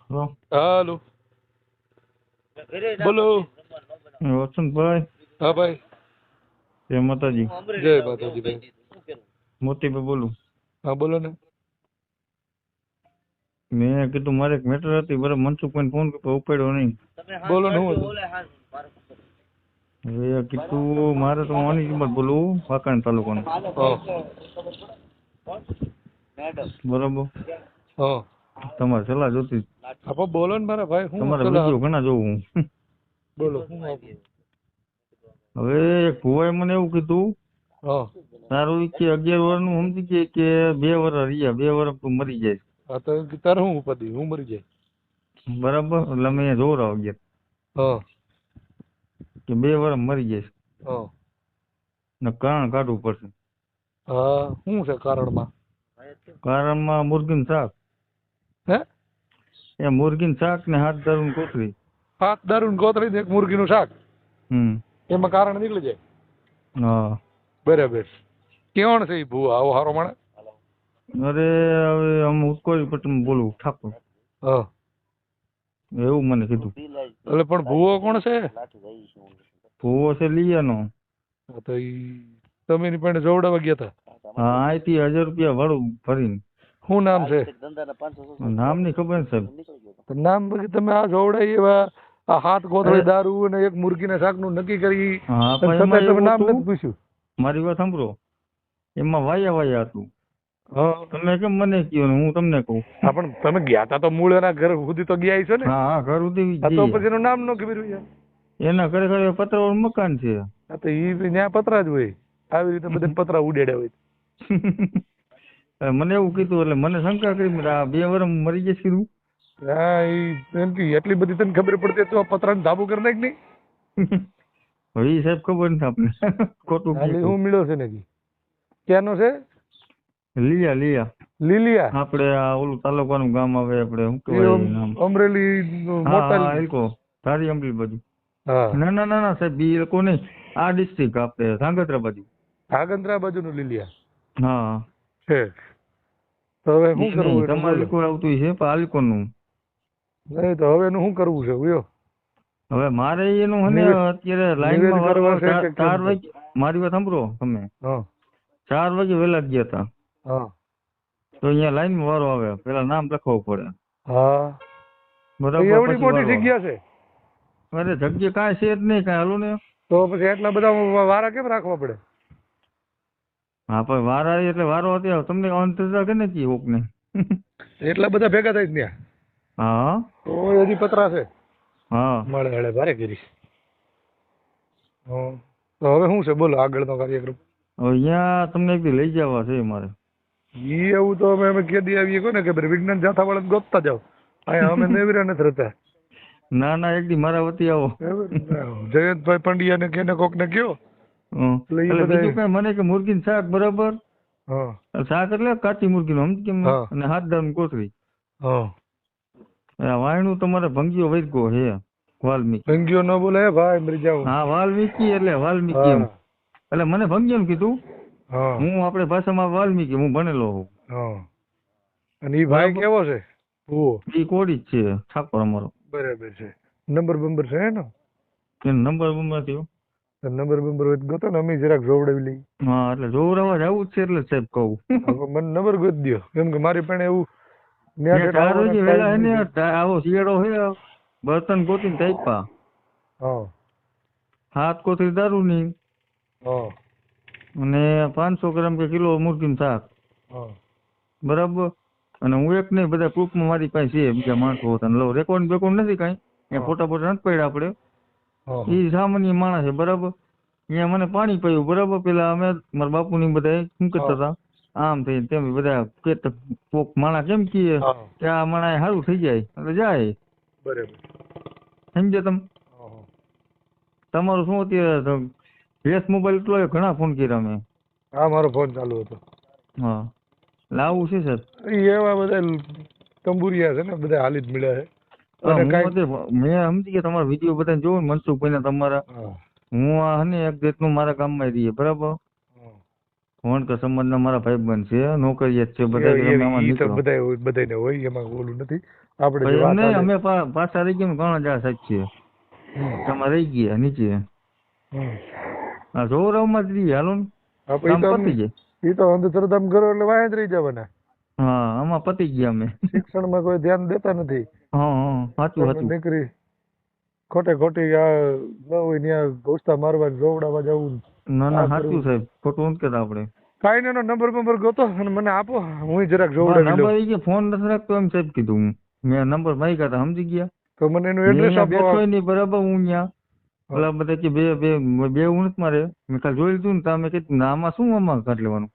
હાલો બોલો. વસંતભાઈ, હા ભાઈ, જય માતાજી. જય માતાજી ભાઈ. મોતીભાઈ બોલું. હા બોલો ને. મેં કીધું મારે એક મેટર હતી, બરાબર. મનસુખભાઈ ફોન કર્યો, ઉપાડ્યો નહીં. બોલો ને. હું હવે કીધું મારે તો ઓની કિંમત બોલું, વાંકાનેર તાલુકાનું, બરાબર. હા તમારે સલાહ જોતી. હા બોલો ને મારા ભાઈ. હું તમારા વિડીયો ઘણા જોઉં હું. બોલો. હવે એક ભુવાએ મને એવું કીધું, હા તારું કે 11 વર્ષનું સમજી ગયા કે 2 વર્ષ રહ્યા, 2 વર્ષ તું મરી જાય, હા તો તારે હું ઉપાધિ, હું મરી જાય. બરાબર. એટલે અમે જોરાવ ગયા હા કે 2 વર્ષ મરી જાય હા ને કારણ કાઢવું પડશે. હા શું છે કારણમાં? કારણમાં મુરગીનું શાક, હે એ મુરગીનું શાક ને હાથ દારૂ કોથળી. 7 દારૂ ને ગોતરી ને 1 મુરગીનું શાક, એમાં કારણ નીકળી જાય. હા બરાબર. કેવણ છે એ ભૂ આવો હારો માણે? અરે હવે આમ ઉત્કોળી પટ્ટમાં બોલું, ઠાકોર. હા એવું મને કીધું. એટલે પણ ભૂવો કોણ છે? ભૂવો છે લીયાનો. તો ઈ તમે એની પાસે જોવડાવવા ગયા હતા? હા, અહીંથી 1000 રૂપિયા ભાડું ભરીને. શું નામ છે? નામ ની ખબર ને સાહેબ. નામ પછી તમે આ જોવડાઈ એવા આ 7 કોથળી દારૂ અને 1 મુરગીના શાકનું નક્કી કરી, હા, પણ છતાંય એમાં તમે નામ એવું નથી પૂછ્યું. મારી વાત સાંભળો, એમાં વાયા હતું. હા તમે કેમ મને કહ્યું ને હું તમને કહું? હા પણ તમે ગયા તા તો મૂળ એના ઘર સુધી તો ગયા છો ને? હા હા, ઘર સુધી તો પછી એનું નામ ન ખબર હોય. એના ઘરે ઘરે પતરાવાળું મકાન છે. હા તો ઈ ત્યાં પતરા જ હોય, આવી રીતે બધા પતરા ઉડેડ્યા હોય. મને એવું કીધું એટલે મને શંકા કરી, આ 2 વર્ષ મરી જશે કીધું. હા એમ કે એટલી બધી તને ખબર પડતી તો પતરાને ધાબુ કરી નાખ નહીં. હવે સાહેબ ખબર નથી આપણે ખોટું ખાલી કીધું. હું મળ્યો છે ને ક્યાંનો છે? લીયા લીલિયા. આપણે આ ઓલું તાલુકાનું ગામ આવે, આપણે શું કહેવાય નામ? અમરેલી મોટા. હા, એલકો ધારી અમરેલી બાજુ. હા ના ના ના ના સાહેબ, એ લોકો નહીં, આ ડિસ્ટ્રિક્ટ આપણે ધાંગધ્રા બાજુ. આગંદ્રા બાજુનું લીલિયા હા છે. તો હવે શું કરવું એનું? તમારે લોકો આવતું છે પણ આલિકોનું નહીં તો હવે એનું શું કરવું છે? ઉયો હવે મારે એનું હને અત્યારે લાઈનમાં કરવા છે કે 4 વાગે. મારી વાત સાંભળો તમે. હા 4 વાગે વહેલા જ ગયા હતા, હા તો અહીંયા લાઈનમાં વારો આવે, પેલા નામ લખવું પડે. હા બરાબર. એવડી પછી મોટી વારો જગ્યા છે? અરે જગ્યા કાંઈ છે જ નહીં, કાંઈ હાલો ને. તો પછી એટલા બધા વારા કેમ રાખવા પડે? હા પણ વારા એટલે વારો અત્યારે તમને અંતરતા કે નથી કોકને. એટલા બધા ભેગા થાય ત્યાં? હા તો હજી પતરા છે. હા. મળે હળે ભારે કરી. તો હવે શું છે બોલો આગળનો કાર્યક્રમ? હવે અહીંયા તમને એક દી લઈ જવા છે મારે. ઈ એવું તો અમે કેદી આવીએ કહો ને કે વિજ્ઞાન જાથા વાળા ગોતતા જાવ, અહીંયા અમે નેવરા નથી રહેતા. ના ના, એક દી મારા વતી આવો. જયંતભાઈ પંડ્યા ને કેને કોક ને કયો. એટલે બીજું કઈ મને કે મુરગીનું શાક, બરાબર. હા શાક એટલે કાચી મુરગીનું સમજ કેમ, અને હાથ દાળ કોથળી. હા વાયણું તમારે ભંગીઓ વૈદકો છે, વાલ્મીકી. ભંગીઓ ન બોલે ભાઈ, મરી જાવ. હા વાલ્મીકી, એટલે વાલ્મીકી એમ. એટલે મને ભંગી એમ કીધું. હું આપણે ભાષામાં વાલ્મીકી, હું ભણેલો હોઉં. અને ઈ ભાઈ કેવો છે? ઈ કોડી જ છે, ઠાકોર અમારો. બરાબર છે. નંબર બંબર છે એનો? નંબર બંબર થયો. નંબર બંબર હોય ગોતો ને, અમે જરાક જોવડાવી લઈ. હા એટલે જોવડાવવા જવું જ છે, એટલે સાહેબ કહું. મને નંબર ગોત દો, કેમ કે મારી પાસે એવું 4 વાગે વેલા હે ને, આવો શિયાળો હે, બર્તન ગોતીને તાપ્યા. 7 કોથળી દારૂની અને 500 ગ્રામ કે કિલો મુરગીનું શાક, બરાબર. અને હું એક નહીં, બધા પ્રૂફમાં મારી પાસે છે, બીજા માણસો હતા. લો રેકોર્ડ બેકોર્ડ નથી કાંઈ, એ ફોટા ફોટા નથી પડ્યા આપણે. એ સામાન્ય માણસ છે, બરાબર. અહીંયા મને પાણી પાયું, બરાબર. પેલા અમે મારા બાપુની બધા શું કરતા હતા, આમ થઈ તેમ બધા કેતા, કોક માણસ કેમ કીએ કે આ માણસ સારું થઈ જાય એટલે જાય. બરાબર સમજ્યા તમે? તમારું શું અત્યારે વેસ મોબાઈલ એટલો ઘણા ફોન કર્યા મેં. હા મારો ફોન ચાલુ હતો. હા લાવવું છે સાહેબ. એવા બધા તંબુરિયા છે ને, બધા હાલી જ મળ્યા છે. મેં સમજી ગયા તમારા વિડીયો બધા જોઉં ને, મનસુખભાઈ તમારા. હું આ ને એક જાતનું મારા ગામમાં રહીએ, બરાબર. વણકર સમાજના મારા ભાઈબંધ છે, નોકરીએ જ છે, બધા બધાને હોય, એમાં ઓલું નથી. આપણે જે ભાઈ વાત એમને હાલે. અમે પાછા રહી ગયા ઘણા જણા સાહેબ છીએ હમ. તમે રહી ગયા નીચે હમ. આ જોરાવમાં જ રહીએ હાલો ને હા, પછી કામ તો પતી જાય ઈ તો અંધશ્રદ્ધામાં કરો એટલે વાયા જ રહી જવાના. હા આમાં પતી ગયા અમે શિક્ષણમાં કોઈ ધ્યાન દેતા નથી. હા હા સાચું તમે સાચું દીકરી ખોટે ખોટી આ ન હોય ત્યાં ઘોસતા મારવા જોવડામાં જવું. ના ના આ સાચું કરવું. સાહેબ ખોટું નથી કહેતા આપણે કાંઈ નઈ, એનો નંબર ગોતો અને મને આપો, હું જરાક જોવડાવી નંબર લઉં. એ કે ફોન નથી રાખતો એમ સાહેબ કીધું હું મેં નંબર માગ્યા હતા સમજી ગયા તો મને એનું મેં એડ્રેસ અહીંયા આપો. બેઠો નહીં બરાબર હું ત્યાં પેલા બધા કે બે બે બે હું નથી મારે મેં કાલે જોઈ લીધું ને તમે કીધું આમાં શું આમાં કાઢ લેવાનું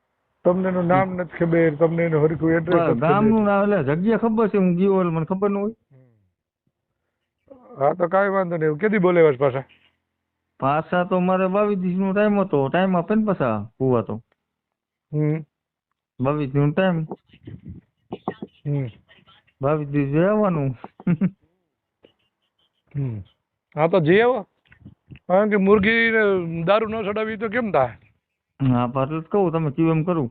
તમને એનું નામ નથી ખબર, તમને એનું હરખું એડ્રેસ નથી ગામનું ખબર. નામ એટલે જગ્યા ખબર છે હું ગયો એટલે મને ખબર ન હોય હા તો કાંઈ વાંધો નહીં. કેદી બોલાવ્યા છે પાછા? પાછા તો મારે 22 દિવસનો ટાઈમ હતો ટાઈમ આપે ને પાછા કુવા તો હમ. 22 દિવસનો ટાઈમ હમ. 22 દિવસ રહેવાનું હમ. હા તો જઈ આવો. કારણ કે મુરગી દારૂ ન ચડાવી તો કેમ થાય? હા પાછું જ કહું તમે કયું એમ કરું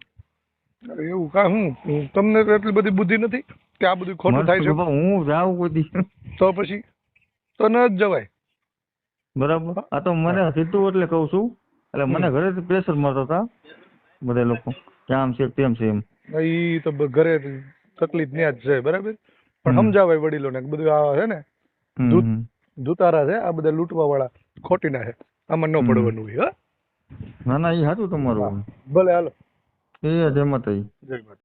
એવું કાંઈ હું તમને તો એટલી બધી બુદ્ધિ નથી કે આ બધું ખોટું થાય છે. હું જાઉં કોઈ દી તો પછી તો ન જ જવાય. બરાબર આ તો મને સીધું એટલે કહું છું એટલે મને ઘરેથી પ્રેશર મારતા હતા બધા લોકો કે આમ છે તેમ છે એમ ઈ તો ઘરે તકલીફ ન્યા જ છે બરાબર, પણ સમજાવાય વડીલોને કે બધું આ છે ને ધુતારા છે, આ બધા લૂંટવા વાળા ખોટી ના છે, આમાં ન પડવાનું હોય. ના ના એ સાચું તમારું ભલે હાલો. એ જમત જય માતા.